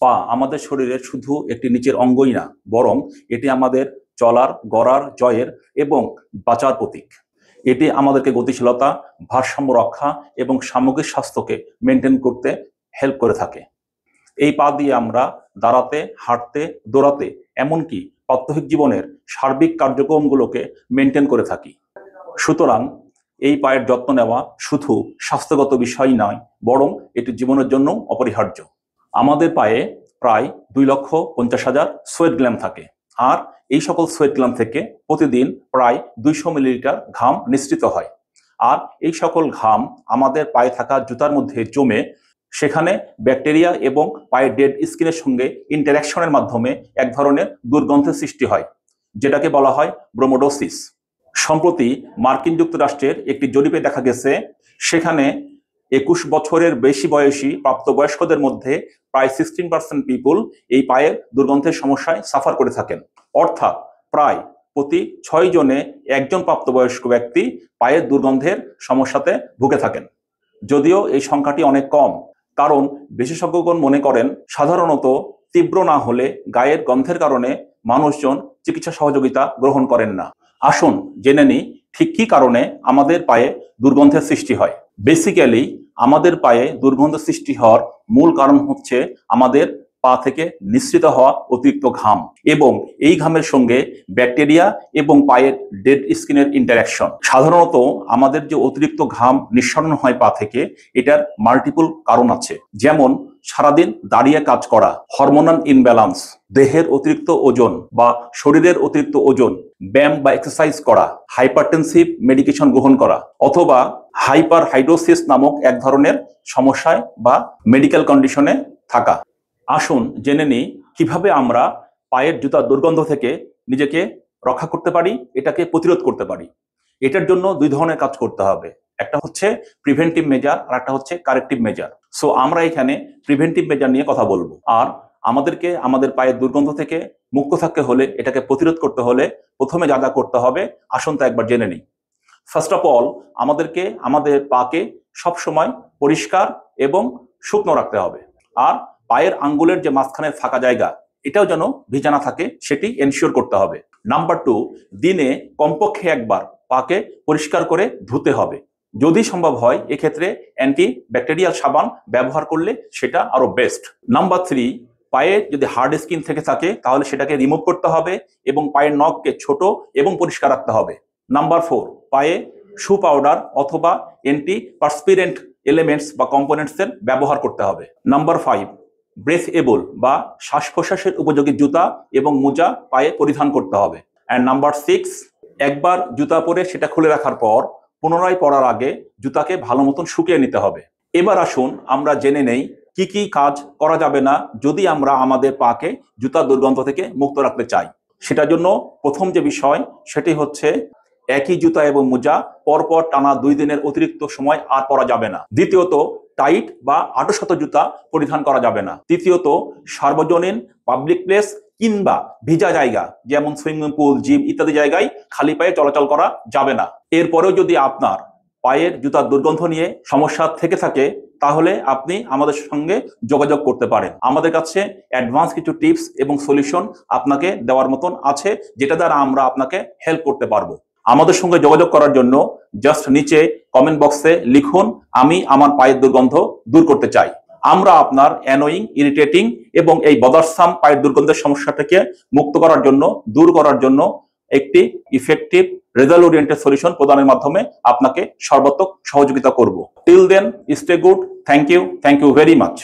পা আমাদের শরীরের শুধু একটি নিচের অঙ্গই না, বরং এটি আমাদের চলার, গড়ার, জয়ের এবং বাঁচার প্রতীক। এটি আমাদেরকে গতিশীলতা, ভারসাম্য রক্ষা এবং সামগ্রিক স্বাস্থ্যকে মেনটেন করতে হেল্প করে থাকে। এই পা দিয়ে আমরা দাঁড়াতে, হাঁটতে, দৌড়াতে, এমনকি প্রাত্যহিক জীবনের সার্বিক কার্যক্রমগুলোকে মেনটেন করে থাকি। সুতরাং এই পায়ের যত্ন নেওয়া শুধু স্বাস্থ্যগত বিষয় নয়, বরং এটি জীবনের জন্য অপরিহার্য। আমাদের পায়ে প্রায় 2,50,000 সোয়েট গ্ল্যান্ড থাকে, আর এই সকল সোয়েট গ্ল্যান্ড থেকে প্রতিদিন প্রায় 200 মিলিলিটার ঘাম নিঃসৃত হয়। আর এই সকল ঘাম আমাদের পায়ে থাকা জুতার মধ্যে জমে সেখানে ব্যাকটেরিয়া এবং পায়ের ডেড স্কিনের সঙ্গে ইন্টারাকশনের মাধ্যমে এক ধরনের দুর্গন্ধের সৃষ্টি হয়, যেটাকে বলা হয় ব্রোমোডোসিস। সম্প্রতি মার্কিন যুক্তরাষ্ট্রের একটি জরিপে দেখা গেছে, সেখানে 21 বছরের বেশি বয়সী প্রাপ্তবয়স্কদের মধ্যে প্রায় 16% পিপুল এই পায়ের দুর্গন্ধের সমস্যায় সাফার করে থাকেন। অর্থাৎ প্রায় প্রতি 6 জনে একজন প্রাপ্তবয়স্ক ব্যক্তি পায়ের দুর্গন্ধের সমস্যাতে ভুগে থাকেন। যদিও এই সংখ্যাটি অনেক কম, কারণ বিশেষজ্ঞগণ মনে করেন সাধারণত তীব্র না হলে গায়ের গন্ধের কারণে মানুষজন চিকিৎসা সহযোগিতা গ্রহণ করেন না। আসুন জেনে নিই ঠিক কী কারণে আমাদের পায়ে দুর্গন্ধের সৃষ্টি হয়। বেসিক্যালি আমাদের পায়ে দুর্গন্ধ সৃষ্টি হওয়ার মূল কারণ হচ্ছে আমাদের পা থেকে নিঃসৃত হওয়া অতিরিক্ত ঘাম এবং এই ঘামের সঙ্গে ব্যাকটেরিয়া এবং পায়ের ডেড স্কিনের ইন্টারাকশন। সাধারণত আমাদের যে অতিরিক্ত ঘাম নিঃসরণ হয় পা থেকে, এটার মাল্টিপল কারণ আছে, যেমন সারাদিন দাঁড়িয়ে কাজ করা, হরমোনাল ইনব্যালেন্স, দেহের অতিরিক্ত ওজন বা শরীরের অতিরিক্ত ওজন, ব্যায়াম বা এক্সারসাইজ করা, হাইপারটেনসিভ মেডিকেশন গ্রহণ করা, অথবা হাইপারহাইড্রোসিস নামক এক ধরনের সমস্যায় বা মেডিকেল কন্ডিশনে থাকা। আসুন জেনে নিই কিভাবে আমরা পায়ের জুতার দুর্গন্ধ থেকে নিজেকে রক্ষা করতে পারি, এটাকে প্রতিরোধ করতে পারি। এটার জন্য 2 ধরনের কাজ করতে হবে। একটা হচ্ছে প্রিভেন্টিভ মেজার, আর একটা হচ্ছে কারেক্টিভ মেজার। সো আমরা এখানে প্রিভেন্টিভ মেজার নিয়ে কথা বলবো। আর আমাদেরকে আমাদের পায়ের দুর্গন্ধ থেকে মুক্ত থাকতে হলে, এটাকে প্রতিরোধ করতে হলে প্রথমে যা যা করতে হবে আসুন তা একবার জেনে নিই। ফার্স্ট অফ অল, আমাদেরকে আমাদের পাকে সবসময় পরিষ্কার এবং শুকনো রাখতে হবে। আর পায়ের আঙ্গুলের যে মাঝখানের ফাঁকা জায়গা, এটাও যেন ভিজা না থাকে সেটি এনশিওর করতে হবে। নাম্বার 2, দিনে কমপক্ষে একবার পাকে পরিষ্কার করে ধুতে হবে। যদি সম্ভব হয় এক্ষেত্রে অ্যান্টি ব্যাকটেরিয়াল সাবান ব্যবহার করলে সেটা আরো বেস্ট। নাম্বার 3, পায়ে যদি হার্ড স্কিন থেকে থাকে তাহলে সেটাকে রিমুভ করতে হবে এবং পায়ের নখকে ছোট এবং পরিষ্কার রাখতে হবে। নাম্বার 4, পায়ে শু পাউডার অথবা অ্যান্টি পার্সপিরেন্ট এলিমেন্টস বা কম্পোনেন্টসের ব্যবহার করতে হবে। নাম্বার 5, ব্রেথএবল বা শ্বাস প্রশ্বাসের উপযোগী জুতা এবং মোজা পায়ে পরিধান করতে হবে। অ্যান্ড নাম্বার 6, একবার জুতা পরে সেটা খুলে রাখার পর পুনরায় পরার আগে জুতাকে ভালো মতন শুকিয়ে নিতে হবে। এবার আসুন আমরা জেনে নেই কি কি কাজ করা যাবে না যদি আমরা আমাদের পাকে জুতার দুর্গন্ধ থেকে মুক্ত রাখতে চাই। সেটার জন্য প্রথম যে বিষয় সেটি হচ্ছে একই জুতা এবং মোজা পরপর টানা 2 দিনের অতিরিক্ত সময় আর পরা যাবে না। দ্বিতীয়ত, টাইট বা আঁটশত জুতা পরিধান করা যাবে না। তৃতীয়ত, সার্বজনীন পাবলিক প্লেস কিংবা ভিজা জায়গা যেমন সুইমিং পুল, জিম ইত্যাদি জায়গায় খালি পায়ে চলাচল করা যাবে না। এরপরেও যদি আপনার পায়ের জুতার দুর্গন্ধ নিয়ে সমস্যা থেকে থাকে তাহলে আপনি আমাদের সঙ্গে যোগাযোগ করতে পারেন। আমাদের কাছে অ্যাডভান্স কিছু টিপস এবং সলিউশন আপনাকে দেওয়ার মতন আছে, যেটা দ্বারা আমরা আপনাকে হেল্প করতে পারবো। আমাদের সঙ্গে যোগাযোগ করার জন্য জাস্ট নিচে কমেন্ট বক্সে লিখুন, আমি আমার পায়ের দুর্গন্ধ দূর করতে চাই। আমরা আপনার অ্যানোয়িং, ইরিটেটিং এবং এই বদারসাম পায়ের দুর্গন্ধের সমস্যাটাকে মুক্ত করার জন্য, দূর করার জন্য একটি ইফেক্টিভ রেজাল্ট ওরিয়েন্টেড সলিউশন প্রদানের মাধ্যমে আপনাকে সর্বাত্মক সহযোগিতা করব। Till then, stay good. Thank you very much.